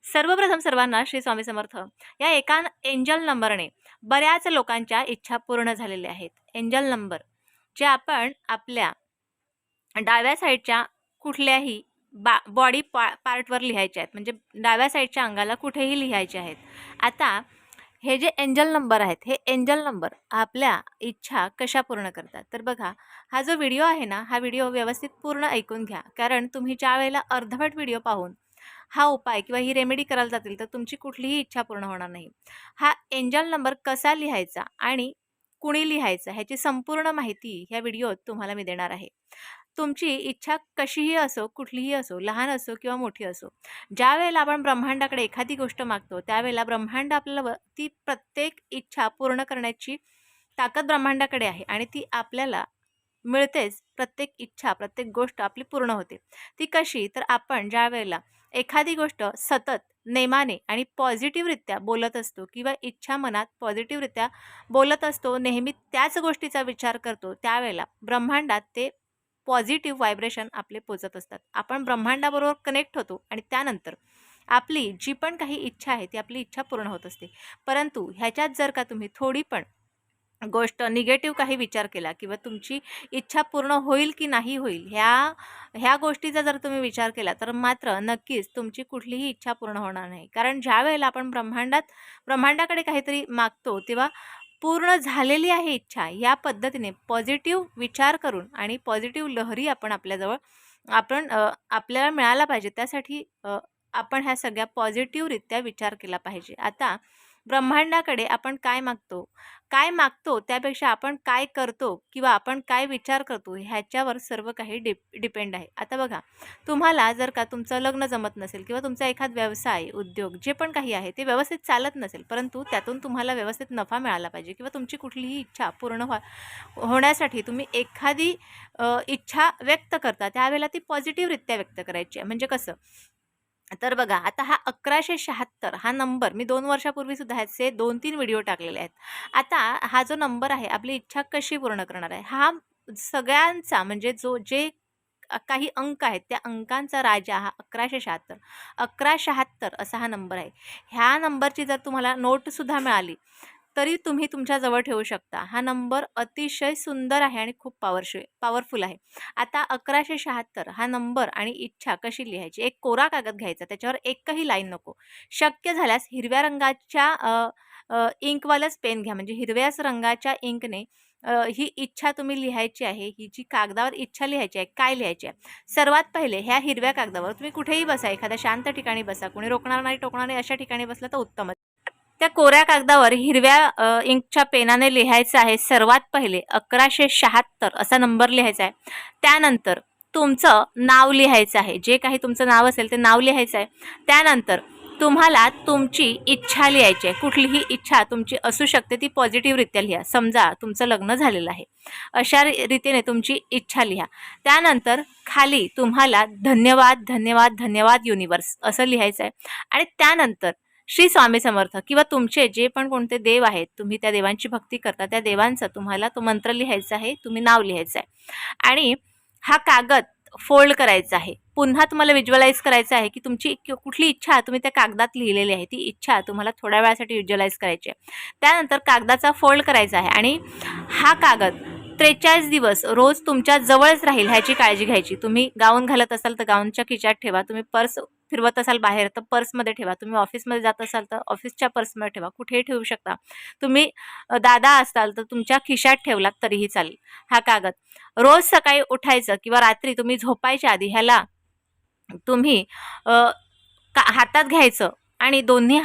सर्वप्रथम सर्वांना श्री स्वामी समर्थ. या एका एंजल नंबरने बऱ्याच लोकांच्या इच्छा पूर्ण झालेल्या आहेत. एंजल नंबर जे आपण आपल्या डाव्या साईडच्या कुठल्याही बॉडी पार्टवर लिहायचे आहेत, म्हणजे डाव्या साईडच्या अंगाला कुठेही लिहायचे आहेत. आता हे जे एंजल नंबर आहेत, हे एंजल नंबर आपल्या इच्छा कशा पूर्ण करतात तर बघा, हा जो व्हिडिओ आहे ना, हा व्हिडिओ व्यवस्थित पूर्ण ऐकून घ्या. कारण तुम्ही ज्या वेळेला अर्धवट व्हिडिओ पाहून हा उपाय किंवा ही रेमेडी करायला जातील तर तुमची कुठलीही इच्छा पूर्ण होणार नाही. हा एंजल नंबर कसा लिहायचा आणि कुणी लिहायचा ह्याची संपूर्ण माहिती ह्या व्हिडिओत तुम्हाला मी देणार आहे. तुमची इच्छा कशीही असो, कुठलीही असो, लहान असो किंवा मोठी असो, ज्या वेळेला आपण ब्रह्मांडाकडे एखादी गोष्ट मागतो त्यावेळेला ब्रह्मांड आपल्याला ती प्रत्येक इच्छा पूर्ण करण्याची ताकद ब्रह्मांडाकडे आहे आणि ती आपल्याला मिळतेच. प्रत्येक इच्छा, प्रत्येक गोष्ट आपली पूर्ण होते. ती कशी तर आपण ज्या वेळेला एखादी गोष्ट सतत नेमाने आणि पॉझिटिव्हरित्या बोलत असतो किंवा इच्छा मनात पॉझिटिव्हरित्या बोलत असतो, नेहमी त्याच गोष्टीचा विचार करतो, त्यावेळेला ब्रह्मांडात ते पॉझिटिव्ह व्हायब्रेशन आपले पोचत असतात. आपण ब्रह्मांडाबरोबर कनेक्ट होतो आणि त्यानंतर आपली जी पण काही इच्छा आहे ती आपली इच्छा पूर्ण होत असते. परंतु ह्याच्यात जर का तुम्ही थोडी पण गोष्ट निगेटिव्ह काही विचार केला किंवा तुमची इच्छा पूर्ण होईल की नाही होईल ह्या गोष्टीचा जर तुम्ही विचार केला तर मात्र नक्कीच तुमची कुठलीही इच्छा पूर्ण होणार नाही. कारण ज्या वेळेला आपण ब्रह्मांडाकडे काहीतरी मागतो तेव्हा पूर्ण झालेली आहे इच्छा या पद्धतीने पॉझिटिव्ह विचार करून आणि पॉझिटिव्ह लहरी आपण आपल्याला मिळायला पाहिजे. त्यासाठी आपण ह्या सगळ्या पॉझिटिव्हरित्या विचार केला पाहिजे. आता ब्रह्मांडाकडे आपण काय मागतो त्यापेक्षा आपण काय करतो किंवा आपण काय विचार करतो ह्याच्यावर सर्व काही डिपेंड आहे. आता बघा, तुम्हाला जर का तुमचं लग्न जमत नसेल किंवा तुमचा एखादा व्यवसाय, उद्योग जे पण काही आहे ते व्यवस्थित चालत नसेल, परंतु त्यातून तुम्हाला व्यवस्थित नफा मिळाला पाहिजे किंवा तुमची कुठलीही इच्छा पूर्ण होण्यासाठी तुम्ही एखादी इच्छा व्यक्त करता त्यावेळेला ती पॉझिटिव्हरित्या व्यक्त करायची आहे. म्हणजे कसं तर बघा, आता हा 1176 हा नंबर मी 2 वर्षापूर्वी सुद्धा ह्याचे 2-3 व्हिडिओ टाकलेले आहेत. आता हा जो नंबर आहे आपली इच्छा कशी पूर्ण करणार आहे, हा सगळ्यांचा म्हणजे जे काही अंक आहेत त्या अंकांचा राजा हा 1176 1176 असा हा नंबर आहे. ह्या नंबरची जर तुम्हाला नोटसुद्धा मिळाली तरी तुम्ही तुमच्याजवळ ठेवू शकता. हा नंबर अतिशय सुंदर आहे आणि खूप पॉवरफुल आहे. आता 1176 हा नंबर आणि इच्छा कशी लिहायची, एक कोरा कागद घ्यायचा, त्याच्यावर एकही लाईन नको. शक्य झाल्यास हिरव्या रंगाच्या इंकवालाच पेन घ्या, म्हणजे हिरव्याच रंगाच्या इंकने ही इच्छा तुम्ही लिहायची आहे. ही जी कागदावर इच्छा लिहायची आहे, काय लिहायची आहे, सर्वात पहिले ह्या हिरव्या कागदावर तुम्ही कुठेही बसा, एखाद्या शांत ठिकाणी बसा, कोणी रोखणार नाही टोकणार नाही अशा ठिकाणी बसला तर उत्तमच. त्या कोऱ्या कागदावर हिरव्या इंकच्या पेनाने लिहायचं आहे. सर्वात पहिले 1176 असा नंबर लिहायचा आहे. त्यानंतर तुमचं नाव लिहायचं आहे, जे काही तुमचं नाव असेल ते नाव लिहायचं आहे. त्यानंतर तुम्हाला तुमची इच्छा लिहायची आहे. कुठलीही इच्छा तुमची असू शकते, ती पॉझिटिव्हरित्या लिहा. समजा तुमचं लग्न झालेलं आहे, अशा रीतीने तुमची इच्छा लिहा. त्यानंतर खाली तुम्हाला धन्यवाद धन्यवाद धन्यवाद युनिवर्स असं लिहायचं आहे. आणि त्यानंतर श्री स्वामी समर्थ किंवा तुमचे जे पण कोणते देव आहेत, तुम्ही त्या देवांची भक्ती करता, त्या देवांचा तुम्हाला तो मंत्र लिहायचा आहे, तुम्ही नाव लिहायचं आहे आणि हा कागद फोल्ड करायचा आहे. पुन्हा तुम्हाला व्हिज्युअलाइज करायचं आहे की तुमची कुठली इच्छा तुम्ही त्या कागदात लिहिलेली आहे, ती इच्छा तुम्हाला थोड्या वेळासाठी व्हिज्युअलाइज करायची आहे. त्यानंतर कागदाचा फोल्ड करायचा आहे आणि हा कागद 43 दिवस रोज तुमच्या जवळच राहील ह्याची काळजी घ्यायची. तुम्ही गाऊन घालत असाल तर गाऊनच्या खिशात ठेवा, तुम्ही पर्स फिरवत असाल बाहेर तर पर्समध्ये ठेवा, तुम्ही ऑफिसमध्ये जात असाल तर ऑफिसच्या पर्समध्ये ठेवा, कुठेही ठेवू शकता. तुम्ही दादा असाल तर तुमच्या खिशात ठेवलात तरीही चालेल. हा कागद रोज सकाळी उठायचं किंवा रात्री तुम्ही झोपायच्या आधी ह्याला तुम्ही हातात घ्यायचं आणि दोन्ही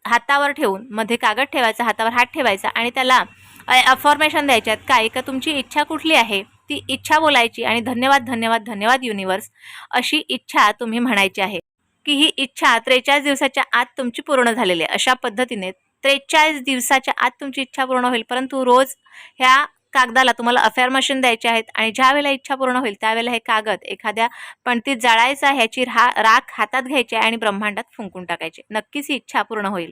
हातावर ठेवून मध्ये कागद ठेवायचा, हातावर हात ठेवायचा आणि त्याला अफर्मेशन द्यायचे आहेत. काय का तुमची इच्छा कुठली आहे ती इच्छा बोलायची आणि धन्यवाद धन्यवाद धन्यवाद युनिवर्स अशी इच्छा तुम्ही म्हणायची आहे की ही इच्छा 43 दिवसाच्या आत तुमची पूर्ण झालेली आहे. अशा पद्धतीने 43 दिवसाच्या आत तुमची इच्छा पूर्ण होईल. परंतु रोज ह्या कागदाला तुम्हाला अफर्मेशन द्यायचे आहेत आणि ज्या वेळेला इच्छा पूर्ण होईल त्यावेळेला हे कागद एखाद्या पणतीत जाळायचा, ह्याची राख हातात घ्यायची आणि ब्रह्मांडात फुंकून टाकायची. नक्कीच ही इच्छा पूर्ण होईल.